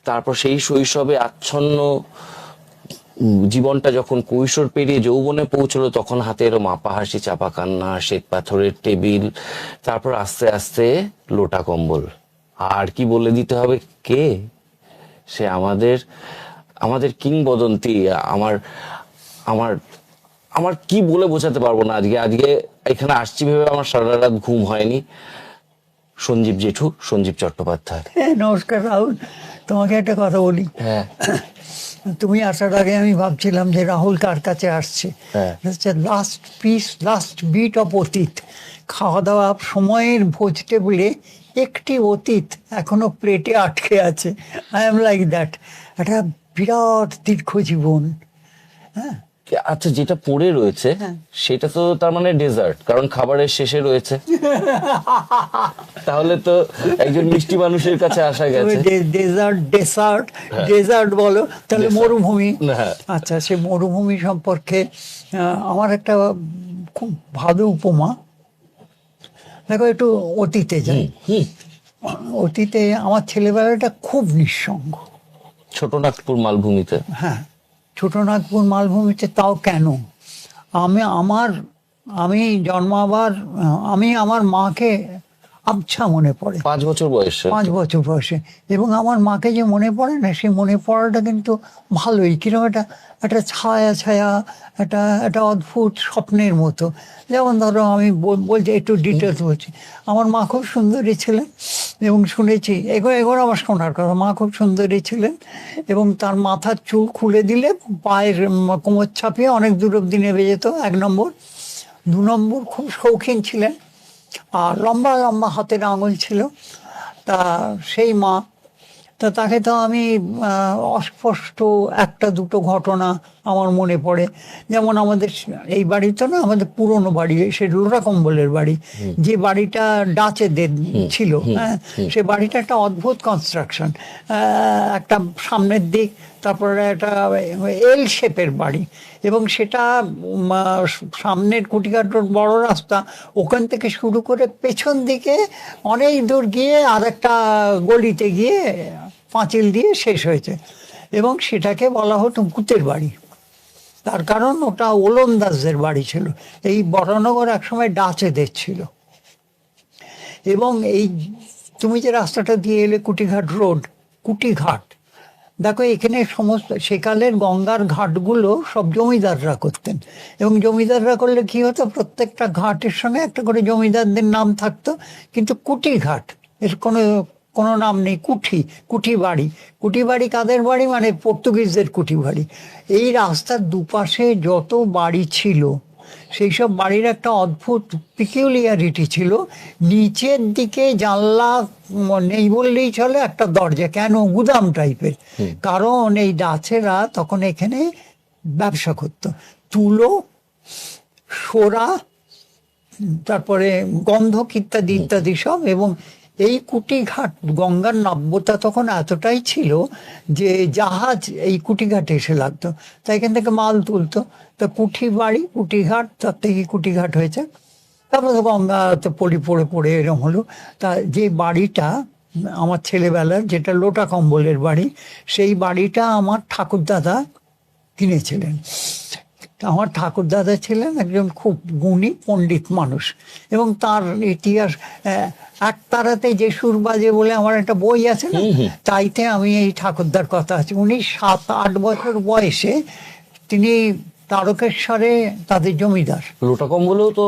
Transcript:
তারপর সেই শৈশবে আচ্ছন্ন জীবনটা যখন কৈশোর পেরিয়ে যৌবনে পৌঁছলো, তখন হাতে এলো মাপা হাসি, চাপা কান্না, শ্বেত পাথরের টেবিল, তারপর আস্তে আস্তে লোটা কম্বল। আর কি বলে দিতে হবে, কে সে? আমাদের আমাদের কিংবদন্তি। আমার আমার আমার কি বলে বোঝাতে পারবো না। আজকে আজকে এখানে আসছি ভেবে আমার সারা রাত ঘুম হয়নি। সঞ্জীব জেঠু, সঞ্জীব চট্টোপাধ্যায়। নমস্কার রাহুল, তোমাকে একটা কথা বলি। হ্যাঁ, তুমি আসার আগে আমি ভাবছিলাম যে রাহুল কার কাছে আসছে। হ্যাঁ। Last piece, last bit of অতীত। খাওয়া দাওয়া সময়ের ভোজ টেবিলে একটি অতীত এখনো প্লেটে আটকে আছে। I am like that. একটা বিরাট দীর্ঘ জীবন। হ্যাঁ, আচ্ছা, যেটা পড়ে রয়েছে সেটা তো তার মানে ডেজার্ট, কারণ খাবারের শেষে রয়েছে। তাহলে তো একজন মিষ্টি মানুষের কাছে আসা গেছে। ডেজার্ট, ডেসার্ট, ডেজার্ট বলো তাহলে Desert. মরুভূমি। হ্যাঁ। আচ্ছা, সে মরুভূমি সম্পর্কে আমার একটা খুব ভালো উপমা। দেখো, একটু অতীতে যাই। অতীতে আমার ছেলেবেলাটা খুব নিঃসঙ্গ। ছোটনাগপুর মালভূমিতে। হ্যাঁ, ছোটনাগপুর মালভূমিতে। তাও কেন? আমি জন্মাবার, আমি আমার মাকে আবছা মনে পড়ে। 5 বছর বয়সে। 5 বছর বয়সে। এবং আমার মাকে যে মনে পড়ে না, সেই মনে পড়াটা কিন্তু ভালোই, কিরকম একটা একটা ছায়া ছায়া, একটা একটা অদ্ভুত স্বপ্নের মতো। যেমন ধরো, আমি বলছি, একটু ডিটেলস বলছি। আমার মা খুব সুন্দরী ছিলেন, এবং শুনেছি, এগোর আমার শোনার কথা, মা খুব সুন্দরী ছিলেন এবং তার মাথার চুল খুলে দিলে পায়ের কোমর ছাপিয়ে অনেক দূর অব্দি নেমে যেত, 1 নম্বর। 2 নম্বর, খুব শৌখিন ছিলেন, আর লম্বা লম্বা হাতের আঙুল ছিল। তা সেই মা, তাকে তো আমি অস্পষ্ট একটা দুটো ঘটনা আমার মনে পড়ে। যেমন আমাদের এই বাড়িটা না, আমাদের পুরনো বাড়ি, সে লোটা কম্বলের বাড়ি, যে বাড়িটা ডাচেদের ছিল। হ্যাঁ, সে বাড়িটা একটা অদ্ভুত কনস্ট্রাকশন। একটা সামনের দিক, তারপরে একটা এল শেপের বাড়ি, এবং সেটা সামনের কুটিঘাটোর বড় রাস্তা, ওখান থেকে শুরু করে পেছন দিকে অনেক দূর গিয়ে আর একটা গলিতে গিয়ে পাঁচিল দিয়ে শেষ হয়েছে। এবং সেটাকে বলা হতো ভূতের বাড়ি। তার কারণ ওটা ওলন্দাজদের বাড়ি ছিল। এই বরানগর একসময় ডাচেদের ছিল। এবং এই তুমি যে রাস্তাটা দিয়ে এলে, কুটিঘাট রোড, কুটিঘাট, দেখো এখানে সমস্ত সেকালের গঙ্গার ঘাটগুলো সব জমিদাররা করতেন। এবং জমিদাররা করলে কি হতো, প্রত্যেকটা ঘাটের সঙ্গে একটা করে জমিদারদের নাম থাকতো। কিন্তু কুটিঘাট এর কোনো নাম নেই। কুঠি বাড়ি। কুঠি বাড়ি কাদের বাড়ি? মানে পর্তুগিজদের কুঠি বাড়ি। এই রাস্তার দুপাশে যত বাড়ি ছিল, সেই সব বাড়ির একটা অদ্ভুত পিকিউলিয়ারিটি ছিল। নিচের দিকে জানলা নেই বললেই চলে, একটা দরজা, কেন গুদাম টাইপের। কারণ এই ডাচেরা তখন এখানে ব্যবসা করতো, তুলো, সোরা, তারপরে গন্ধক ইত্যাদি ইত্যাদি সব। এবং এই কুটিঘাট, গঙ্গার নাব্যতা তখন এতটাই ছিল যে জাহাজ এই কুটিঘাটে এসে লাগতো, তাই এখান থেকে মাল তুলতো। তা কুঠি বাড়ি, কুটিঘাট, তার থেকে কুটিঘাট হয়েছে। তারপরে তো গঙ্গাতে পড়ে পড়ে এরকম হলো। তা যে বাড়িটা আমার ছেলেবেলার, যেটা লোটা কম্বলের বাড়ি, সেই বাড়িটা আমার ঠাকুরদাদা কিনেছিলেন। আমার ঠাকুরদাদা ছিলেন একজন খুব গুণী পণ্ডিত মানুষ, এবং তার ইতিহাস, এক তারাতে যে সুর বাজে বলে আমার একটা বই আছে না, তাইতে আমি এই ঠাকুরদার কথা আছে। উনি 7-8 বছর বয়সে তিনি তারকেশ্বরে তাদের জমিদার। লোটা কম্বলেও তো